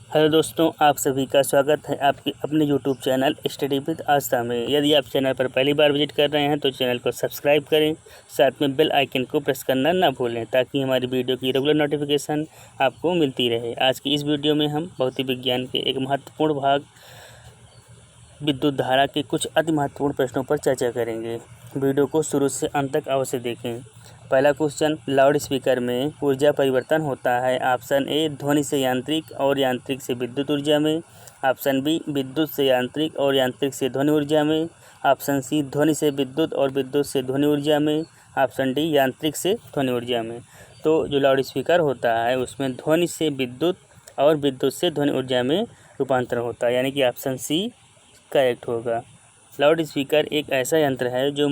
Hello दोस्तों, आप सभी का स्वागत है आपके अपने यूट्यूब चैनल स्टडी विद आस्था में। यदि आप चैनल पर पहली बार विजिट कर रहे हैं तो चैनल को सब्सक्राइब करें, साथ में बेल आइकन को प्रेस करना ना भूलें ताकि हमारी वीडियो की रेगुलर नोटिफिकेशन आपको मिलती रहे। आज की इस वीडियो में हम भौतिक विज्ञान के एक महत्वपूर्ण भाग विद्युत धारा के कुछ अति महत्वपूर्ण प्रश्नों पर चर्चा करेंगे। वीडियो को शुरू से अंत तक अवश्य देखें। पहला क्वेश्चन, लाउड स्पीकर में ऊर्जा परिवर्तन होता है। ऑप्शन ए ध्वनि से यांत्रिक और यांत्रिक से विद्युत ऊर्जा में। ऑप्शन बी विद्युत से यांत्रिक और यांत्रिक से ध्वनि ऊर्जा में। ऑप्शन सी ध्वनि से विद्युत और विद्युत से ध्वनि ऊर्जा में। ऑप्शन डी यांत्रिक से ध्वनि ऊर्जा में। तो जो लाउड स्पीकर होता है उसमें ध्वनि से विद्युत और विद्युत से ध्वनि ऊर्जा में रूपांतरण होता है, यानी कि ऑप्शन सी करेक्ट होगा। लाउड स्पीकर एक ऐसा यंत्र है जो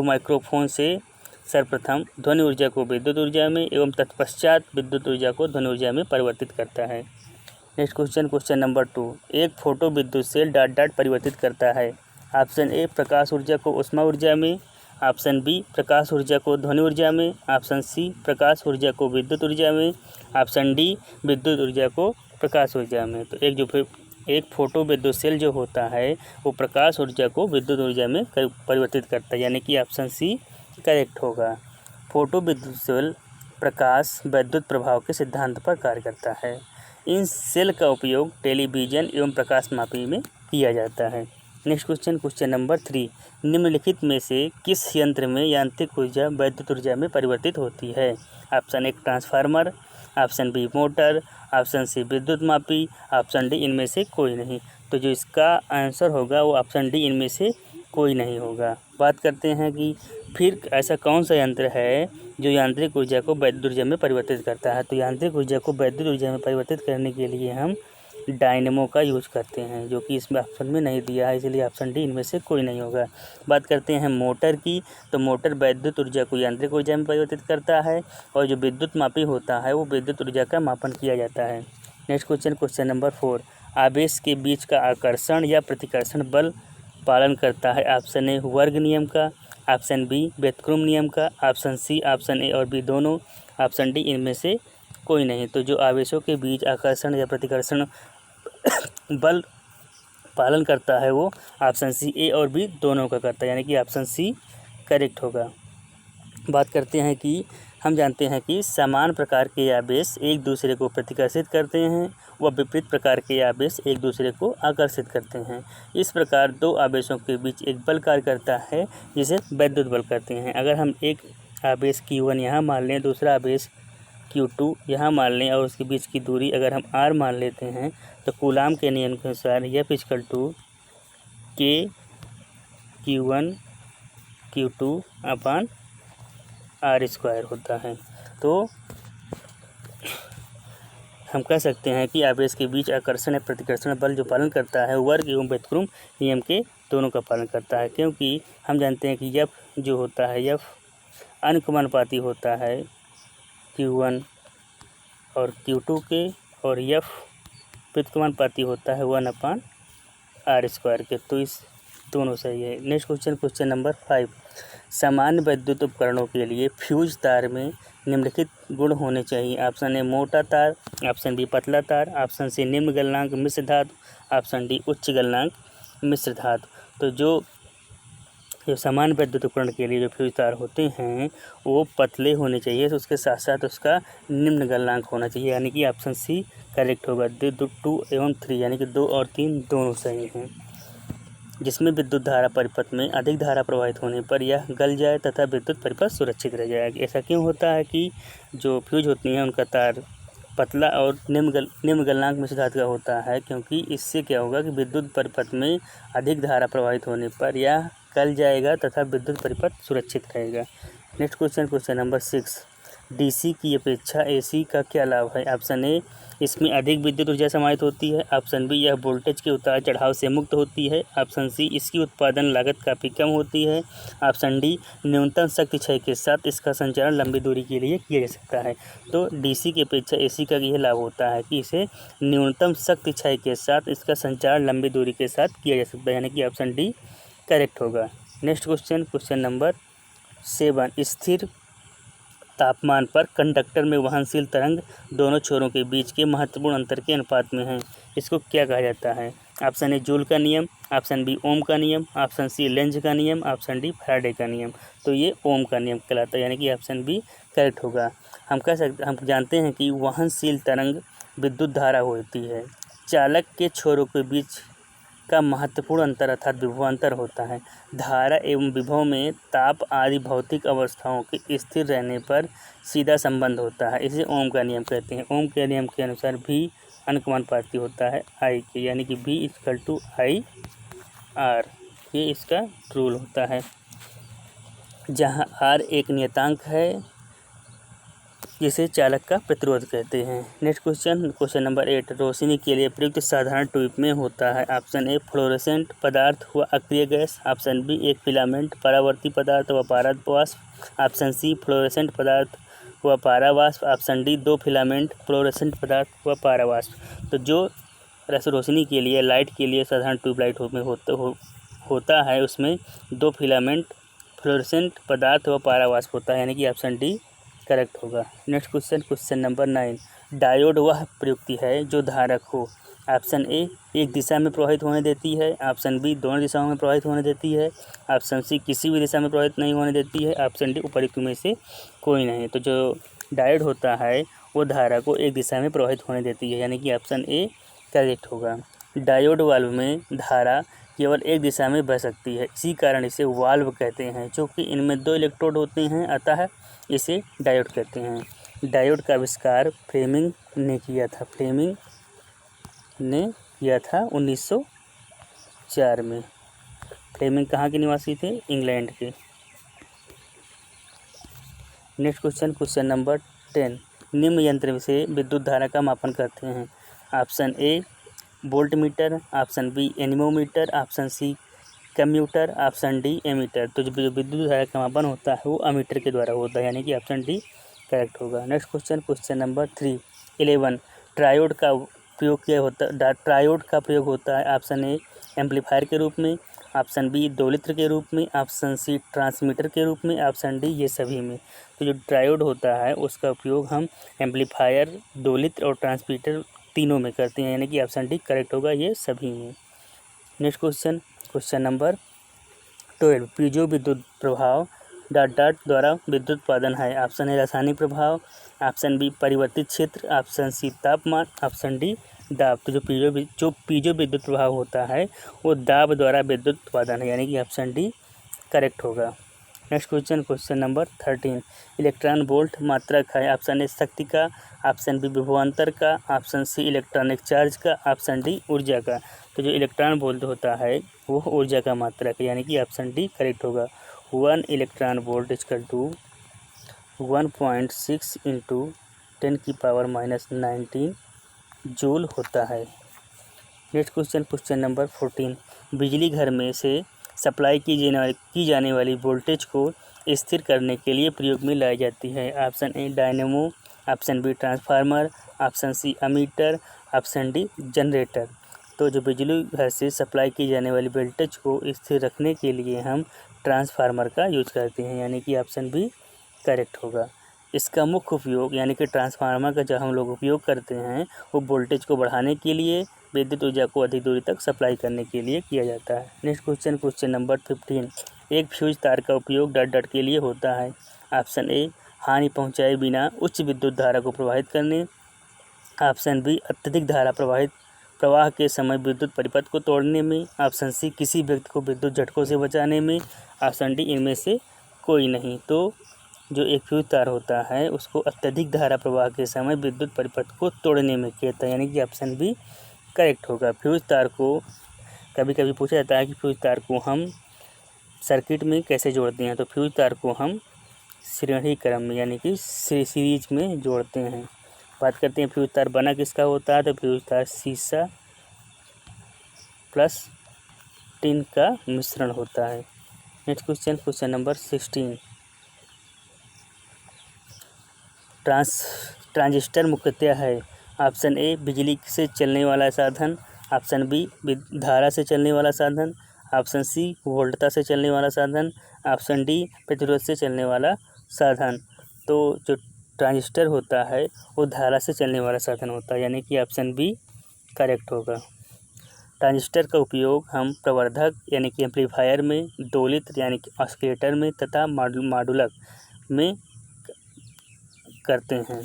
माइक्रोफोन से सर्वप्रथम ध्वनि ऊर्जा को विद्युत ऊर्जा में एवं तत्पश्चात विद्युत ऊर्जा को ध्वनि ऊर्जा में परिवर्तित करता है। नेक्स्ट क्वेश्चन नंबर 2, एक फोटो विद्युत सेल डॉट परिवर्तित करता है। ऑप्शन ए प्रकाश ऊर्जा को ऊष्मा ऊर्जा में। ऑप्शन बी प्रकाश ऊर्जा को ध्वनि ऊर्जा में। ऑप्शन सी प्रकाश ऊर्जा को विद्युत ऊर्जा में। ऑप्शन डी विद्युत ऊर्जा को प्रकाश ऊर्जा में। तो एक फोटो विद्युत सेल जो होता है वो प्रकाश ऊर्जा को विद्युत ऊर्जा में परिवर्तित करता है, यानी कि ऑप्शन सी करेक्ट होगा। फोटो विद्युत सेल प्रकाश विद्युत प्रभाव के सिद्धांत पर कार्य करता है। इन सेल का उपयोग टेलीविजन एवं प्रकाशमापी में किया जाता है। नेक्स्ट क्वेश्चन नंबर 3, निम्नलिखित में से किस यंत्र में यांत्रिक ऊर्जा विद्युत ऊर्जा में परिवर्तित होती है। Option A transformer. Option B motor. Option C विद्युत मापी। ऑप्शन डी इनमें से कोई नहीं। तो जो इसका आंसर होगा वो ऑप्शन डी इनमें से कोई नहीं होगा। बात करते हैं कि फिर ऐसा कौन सा यंत्र है जो यांत्रिक ऊर्जा को विद्युत ऊर्जा में परिवर्तित करता है। तो यांत्रिक ऊर्जा को विद्युत ऊर्जा में परिवर्तित करने के लिए हम डायनेमो का यूज करते हैं, जो कि इसमें ऑप्शन में नहीं दिया है, इसलिए ऑप्शन डी इनमें से कोई नहीं होगा। बात करते हैं मोटर की, तो मोटर विद्युत ऊर्जा को यांत्रिक ऊर्जा में परिवर्तित करता है और जो विद्युत मापी होता है वो विद्युत ऊर्जा का मापन किया जाता है। नेक्स्ट क्वेश्चन नंबर 4, आवेश के बीच का आकर्षण या प्रतिकर्षण बल पालन करता है। ऑप्शन ए वर्ग नियम का। ऑप्शन बी व्युत्क्रम नियम का। ऑप्शन सी ऑप्शन ए और बी दोनों। ऑप्शन डी इनमें से कोई नहीं। तो जो आवेशों के बीच आकर्षण या प्रतिकर्षण बल पालन करता है वो ऑप्शन सी ए और बी दोनों का करता है, यानी कि ऑप्शन सी करेक्ट होगा। बात करते हैं कि हम जानते हैं कि समान प्रकार के आवेश एक दूसरे को प्रतिकर्षित करते हैं व विपरीत प्रकार के आवेश एक दूसरे को आकर्षित करते हैं। इस प्रकार दो आवेशों के बीच एक बल कार्य करता है जिसे विद्युत बल कहते हैं। अगर हम एक आवेश Q1 यहाँ मान लें, दूसरा आवेश Q2 यहाँ मान लें और उसके बीच की दूरी अगर हम r मान लेते हैं तो कूलाम के नियम के अनुसार F = K Q1 Q2 upon r² होता है। तो हम कह सकते हैं कि आवेश के बीच आकर्षण या प्रतिकर्षण बल जो पालन करता है वर्ग एवं व्युत्क्रम नियम के दोनों का पालन करता है, क्योंकि हम जानते हैं कि F जो होता है F अनुकमानुपाती होता है Q1 और Q2 के, और F व्युत्क्रमानुपाती होता है 1/r² के। तो इस दोनों सही है। नेक्स्ट क्वेश्चन नंबर 5, सामान्य विद्युत उपकरणों के लिए फ्यूज तार में निम्नलिखित गुण होने चाहिए। ऑप्शन ए मोटा तार। ऑप्शन बी पतला तार। ऑप्शन सी निम्न गलनांक मिश्र धातु। ऑप्शन डी उच्च गलनांक मिश्र धातु। तो जो सामान्य विद्युत उपकरण के लिए जो फ्यूज तार होते हैं वो पतले होने चाहिए, तो उसके साथ साथ उसका निम्न गलनांक होना चाहिए, यानी कि ऑप्शन सी करेक्ट होगा। 2 एवं 3 यानी कि 2 और 3 दोनों सही हैं। जिसमें विद्युत धारा परिपथ में अधिक धारा प्रवाहित होने पर यह गल जाए तथा विद्युत परिपथ सुरक्षित रह जाएगी। ऐसा क्यों होता है कि जो फ्यूज होती हैं उनका तार पतला और निम्न गलनांक मिश्र धातु का होता है, क्योंकि इससे क्या होगा कि विद्युत परिपथ में अधिक धारा प्रवाहित होने पर यह गल जाएगा तथा विद्युत परिपथ सुरक्षित रहेगा। नेक्स्ट क्वेश्चन नंबर 6, डीसी की अपेक्षा एसी का क्या लाभ है। ऑप्शन ए इसमें अधिक विद्युत ऊर्जा समाहित होती है। ऑप्शन बी यह वोल्टेज के उतार चढ़ाव से मुक्त होती है। ऑप्शन सी इसकी उत्पादन लागत काफ़ी कम होती है। ऑप्शन डी न्यूनतम शक्ति क्षय के साथ इसका संचालन लंबी दूरी के लिए किया जा सकता है। तो डीसी की अपेक्षा एसी का यह लाभ होता है कि इसे न्यूनतम शक्ति क्षय के साथ इसका संचालन लंबी दूरी के साथ किया जा सकता है, यानी कि ऑप्शन डी करेक्ट होगा। नेक्स्ट क्वेश्चन नंबर 7, स्थिर तापमान पर कंडक्टर में वहनशील तरंग दोनों छोरों के बीच के महत्वपूर्ण अंतर के अनुपात में है। इसको क्या कहा जाता है? ऑप्शन ए जूल का नियम, ऑप्शन बी ओम का नियम, ऑप्शन सी लेंज का नियम, ऑप्शन डी फैराडे का नियम। तो ये ओम का नियम कहलाता है, यानी कि ऑप्शन बी करेक्ट होगा। हम जानते हैं कि वहनशील तरंग विद्युत धारा होती है। चालक के छोरों के बीच का महत्वपूर्ण अंतर अर्थात विभवांतर होता है। धारा एवं विभव में ताप आदि भौतिक अवस्थाओं के स्थिर रहने पर सीधा संबंध होता है। इसे ओम का नियम कहते हैं। ओम के नियम के अनुसार भी अनुपाती होता है आई के, यानी कि V = I/R। ये इसका रूल होता है, जहाँ R एक नियतांक है जिसे चालक का प्रतिरोध कहते हैं। नेक्स्ट क्वेश्चन नंबर 8, रोशनी के लिए प्रयुक्त साधारण ट्यूब में होता है। ऑप्शन ए फ्लोरेसेंट पदार्थ व अक्रिय गैस, ऑप्शन बी एक फिलामेंट परावर्ती पदार्थ व पारावाष्प, ऑप्शन सी फ्लोरेसेंट पदार्थ व पारावाष्प, ऑप्शन डी दो फिलामेंट फ्लोरेसेंट पदार्थ व पारावाष्प। तो जो रोशनी के लिए लाइट के लिए साधारण ट्यूबलाइट में होता है उसमें दो फिलामेंट फ्लोरेसेंट पदार्थ व पारावाष्प होता है, यानी कि ऑप्शन डी करेक्ट होगा। नेक्स्ट क्वेश्चन नंबर 9, डायोड वह प्रयुक्ति है जो धारक हो। ऑप्शन ए एक दिशा में प्रवाहित होने देती है, ऑप्शन बी दोनों दिशाओं में प्रवाहित होने देती है, ऑप्शन सी किसी भी दिशा में प्रवाहित नहीं होने देती है, ऑप्शन डी उपर्युक्त में से कोई नहीं। तो जो डायोड होता है वो धारा को एक दिशा में प्रवाहित होने देती है, यानी कि ऑप्शन ए करेक्ट होगा। डायोड वाल्व में धारा केवल एक दिशा में बह सकती है, इसी कारण इसे वाल्व कहते हैं। चूँकि इनमें दो इलेक्ट्रोड होते हैं अतः इसे डायोड कहते हैं। डायोड का आविष्कार फ्लेमिंग ने किया था 1904 में। फ्लेमिंग कहाँ के निवासी थे? इंग्लैंड के। नेक्स्ट क्वेश्चन नंबर 10, निम्न यंत्र से विद्युत धारा का मापन करते हैं। Option A volt meter, option B anemometer, option C commutator, option D ammeter. तो जो विद्युत धारा का मापन होता है वो अमीटर के द्वारा होता है, यानी कि ऑप्शन डी करेक्ट होगा। नेक्स्ट क्वेश्चन नंबर 11, ट्रायोड का प्रयोग होता है। ऑप्शन ए एम्पलीफायर के रूप में, ऑप्शन बी दोलित्र के रूप में, ऑप्शन सी ट्रांसमीटर के रूप में, ऑप्शन डी ये सभी में। तो जो ट्रायोड होता है उसका उपयोग हम एम्पलीफायर, दोलित्र और ट्रांसमीटर तीनों में करते हैं, यानी कि ऑप्शन डी करेक्ट होगा ये सभी में। नेक्स्ट क्वेश्चन नंबर 12, पीजो विद्युत प्रभाव ... द्वारा विद्युत उत्पादन है। ऑप्शन ए रासायनिक प्रभाव, ऑप्शन बी परिवर्तित क्षेत्र, ऑप्शन सी तापमान, ऑप्शन डी दाब। तो जो पीजो विद्युत प्रभाव होता है वो दाब द्वारा विद्युत उत्पादन है, यानी कि ऑप्शन डी करेक्ट होगा। Next question number 13, electron volt मात्रक है। ऑप्शन ए शक्ति का, ऑप्शन बी विभवांतर का, ऑप्शन सी इलेक्ट्रॉनिक चार्ज का, ऑप्शन डी ऊर्जा का। तो जो इलेक्ट्रॉन वोल्ट होता है वो ऊर्जा का मात्रक है, यानी कि ऑप्शन डी करेक्ट होगा। 1 इलेक्ट्रॉन वोल्ट = 1.6 × 10⁻⁻19 जूल होता है। नेक्स्ट क्वेश्चन नंबर 14, बिजली घर में से सप्लाई की जाने वाली वोल्टेज को स्थिर करने के लिए प्रयोग में लाई जाती है। Option A dynamo, option B transformer, option C ammeter, option D generator. तो जो बिजली घर से सप्लाई की जाने वाली वोल्टेज को स्थिर रखने के लिए हम ट्रांसफार्मर का यूज करते हैं, यानी कि ऑप्शन बी करेक्ट होगा। इसका मुख्य उपयोग यानी कि ट्रांसफार्मर का जो हम लोग उपयोग करते हैं वो वोल्टेज को बढ़ाने के लिए, विद्युत ऊर्जा को अधिक दूरी तक सप्लाई करने के लिए किया जाता है। नेक्स्ट क्वेश्चन नंबर 15, एक फ्यूज तार का उपयोग ... के लिए होता है। ऑप्शन ए हानि पहुंचाए बिना उच्च विद्युत धारा को प्रवाहित करने, ऑप्शन बी अत्यधिक धारा प्रवाह के समय विद्युत परिपथ को तोड़ने में, ऑप्शन सी किसी व्यक्ति को विद्युत झटकों से बचाने में, ऑप्शन डी इनमें से कोई नहीं। तो जो एक फ्यूज तार होता है उसको अत्यधिक धारा प्रवाह के समय विद्युत परिपथ को तोड़ने में किया जाता है, यानी कि ऑप्शन बी करेक्ट होगा। फ्यूज तार को कभी कभी पूछा जाता है कि फ्यूज तार को हम सर्किट में कैसे जोड़ते हैं। तो फ्यूज तार को हम श्रेणी क्रम में यानी कि सीरीज में जोड़ते हैं। बात करते हैं फ्यूज तार बना किसका होता है। तो फ्यूज तार शीशा प्लस टिन का मिश्रण होता है। नेक्स्ट क्वेश्चन नंबर 16, ट्रांजिस्टर मुख्यतः है। ऑप्शन ए बिजली से चलने वाला साधन, ऑप्शन बी धारा से चलने वाला साधन, ऑप्शन सी वोल्टता से चलने वाला साधन, ऑप्शन डी प्रतिरोध से चलने वाला साधन। तो जो ट्रांजिस्टर होता है वो धारा से चलने वाला साधन होता है, यानी कि ऑप्शन बी करेक्ट होगा। ट्रांजिस्टर का उपयोग हम प्रवर्धक यानी कि एम्पलीफायर में, दोलित्र यानी कि ऑसिलेटर में तथा मॉडुलक में करते हैं।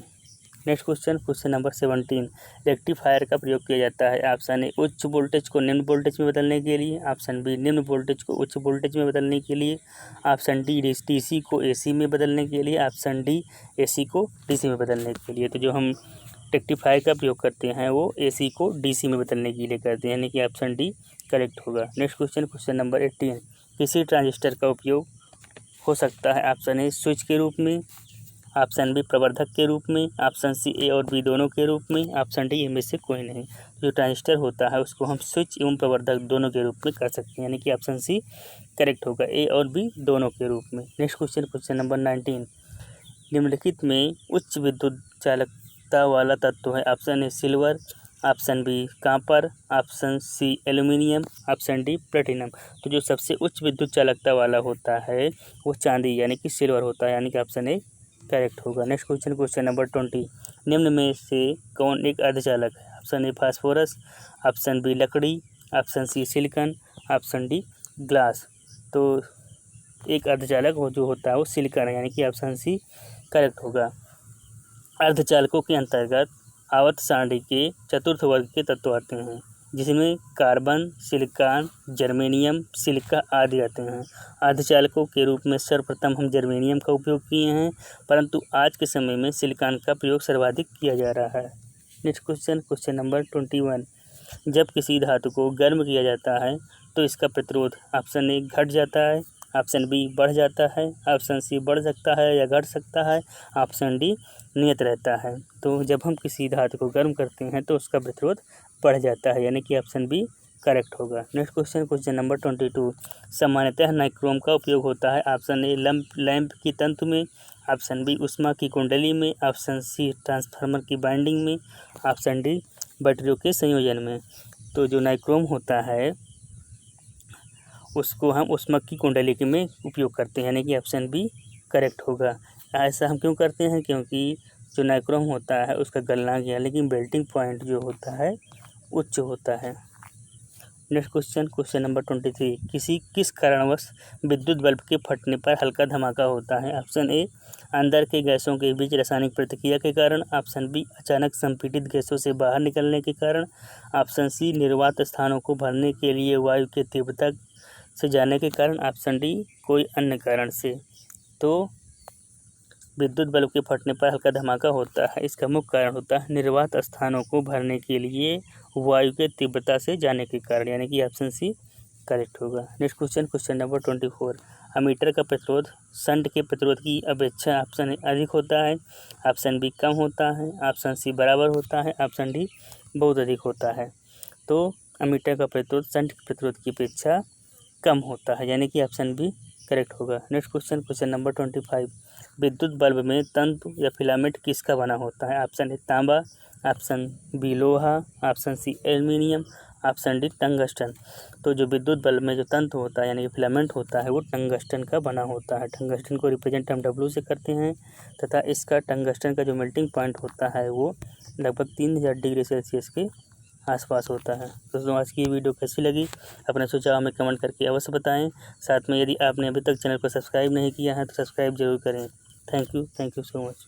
नेक्स्ट क्वेश्चन नंबर 17, रेक्टिफायर का प्रयोग किया जाता है। ऑप्शन ए उच्च वोल्टेज को निम्न वोल्टेज में बदलने के लिए, ऑप्शन बी निम्न वोल्टेज को उच्च वोल्टेज में बदलने के लिए, ऑप्शन डी डीसी को एसी में बदलने के लिए, ऑप्शन डी एसी को डीसी में बदलने के लिए। तो जो हम रेक्टिफायर का प्रयोग करते हैं वो एसी को डीसी में बदलने के लिए करते हैं, यानी कि ऑप्शन डी करेक्ट होगा। नेक्स्ट क्वेश्चन नंबर 18, किसी ट्रांजिस्टर का उपयोग हो सकता है। ऑप्शन ए स्विच के रूप में, ऑप्शन बी प्रवर्धक के रूप में, ऑप्शन सी ए और बी दोनों के रूप में, ऑप्शन डी इनमें से कोई नहीं। जो ट्रांजिस्टर होता है उसको हम स्विच एवं प्रवर्धक दोनों के रूप में कर सकते हैं, यानी कि ऑप्शन सी करेक्ट होगा, ए और बी दोनों के रूप में। नेक्स्ट क्वेश्चन नंबर 19, निम्नलिखित में उच्च विद्युत चालकता वाला तत्व है। Option A silver, option B copper, option C aluminium, option D platinum. तो जो सबसे उच्च विद्युत चालकता वाला होता है वो चांदी यानी कि सिल्वर होता है, यानी कि ऑप्शन ए करेक्ट होगा। नेक्स्ट क्वेश्चन नंबर 20, निम्न में से कौन एक अर्धचालक है। Option a phosphorus, option b लकड़ी, option c silicon, option d glass. तो एक अर्धचालक वो जो होता है वो सिलिकॉन है, यानी कि ऑप्शन सी करेक्ट होगा। अर्धचालकों के अंतर्गत आवर्त सारणी के चतुर्थ वर्ग के तत्व आते हैं, जिसमें कार्बन, सिलिकॉन, जर्मेनियम, सिलिका आदि आते हैं। अर्धचालकों के रूप में सर्वप्रथम हम जर्मेनियम का उपयोग किए हैं, परंतु आज के समय में सिलिकॉन का प्रयोग सर्वाधिक किया जा रहा है। नेक्स्ट क्वेश्चन नंबर 21, जब किसी धातु को गर्म किया जाता है तो इसका प्रतिरोध ऑप्शन ए घट जाता है, ऑप्शन बी बढ़ जाता है, ऑप्शन सी बढ़ सकता है या घट सकता है, ऑप्शन डी नियत रहता है। तो जब हम किसी धातु को गर्म करते हैं तो उसका प्रतिरोध बढ़ जाता है, यानी कि ऑप्शन बी करेक्ट होगा। नेक्स्ट क्वेश्चन नंबर 22, सामान्यतः नाइक्रोम का उपयोग होता है। ऑप्शन ए लैंप की तंतु में, ऑप्शन बी उष्मा की कुंडली में, ऑप्शन सी ट्रांसफार्मर की बाइंडिंग में, ऑप्शन डी बैटरियों के संयोजन में। तो जो नाइक्रोम होता है उसको हम उष्मा की कुंडली में उपयोग करते हैं, यानी कि ऑप्शन बी करेक्ट होगा। ऐसा हम क्यों करते हैं, क्योंकि जो नाइक्रोम होता है उसका गलनांक यानी कि मेल्टिंग पॉइंट जो होता है उच्च होता है। नेक्स्ट क्वेश्चन नंबर 23, किस कारणवश विद्युत बल्ब के फटने पर हल्का धमाका होता है। ऑप्शन ए अंदर के गैसों के बीच रासायनिक प्रतिक्रिया के कारण, ऑप्शन बी अचानक संपीड़ित गैसों से बाहर निकलने के कारण, ऑप्शन सी निर्वात स्थानों को भरने के लिए वायु के तीव्रता से जाने के कारण, ऑप्शन डी कोई अन्य कारण से। तो विद्युत बल्ब के फटने पर हल्का धमाका होता है, इसका मुख्य कारण होता है निर्वात स्थानों को भरने के लिए वायु के तीव्रता से जाने के कारण, यानी कि ऑप्शन सी करेक्ट होगा। नेक्स्ट क्वेश्चन नंबर 24, अमीटर का प्रतिरोध शंट के प्रतिरोध की अपेक्षा ऑप्शन ए अधिक होता है, ऑप्शन बी कम होता है, ऑप्शन सी बराबर होता है, ऑप्शन डी बहुत अधिक होता है। तो अमीटर का प्रतिरोध शंट के प्रतिरोध की अपेक्षा कम होता है, यानी कि ऑप्शन बी करेक्ट होगा। नेक्स्ट क्वेश्चन नंबर 25, विद्युत बल्ब में तंतु या फिलामेंट किसका बना होता है। ऑप्शन ए तांबा, ऑप्शन बी लोहा, option C aluminium, option D tungsten. तो जो विद्युत बल्ब में जो तंतु होता है यानी कि फिलामेंट होता है वो टंगस्टन का बना होता है। टंगस्टन को रिप्रेजेंट हम डब्ल्यू से करते हैं तथा इसका टंगस्टन का जो मेल्टिंग पॉइंट होता है वो लगभग 3000 डिग्री सेल्सियस के आसपास होता है। दोस्तों आज की वीडियो कैसी लगी अपने सुझाव में कमेंट करके अवश्य बताएं। साथ में यदि आपने अभी तक चैनल को सब्सक्राइब नहीं किया है तो सब्सक्राइब जरूर करें। Thank you so much.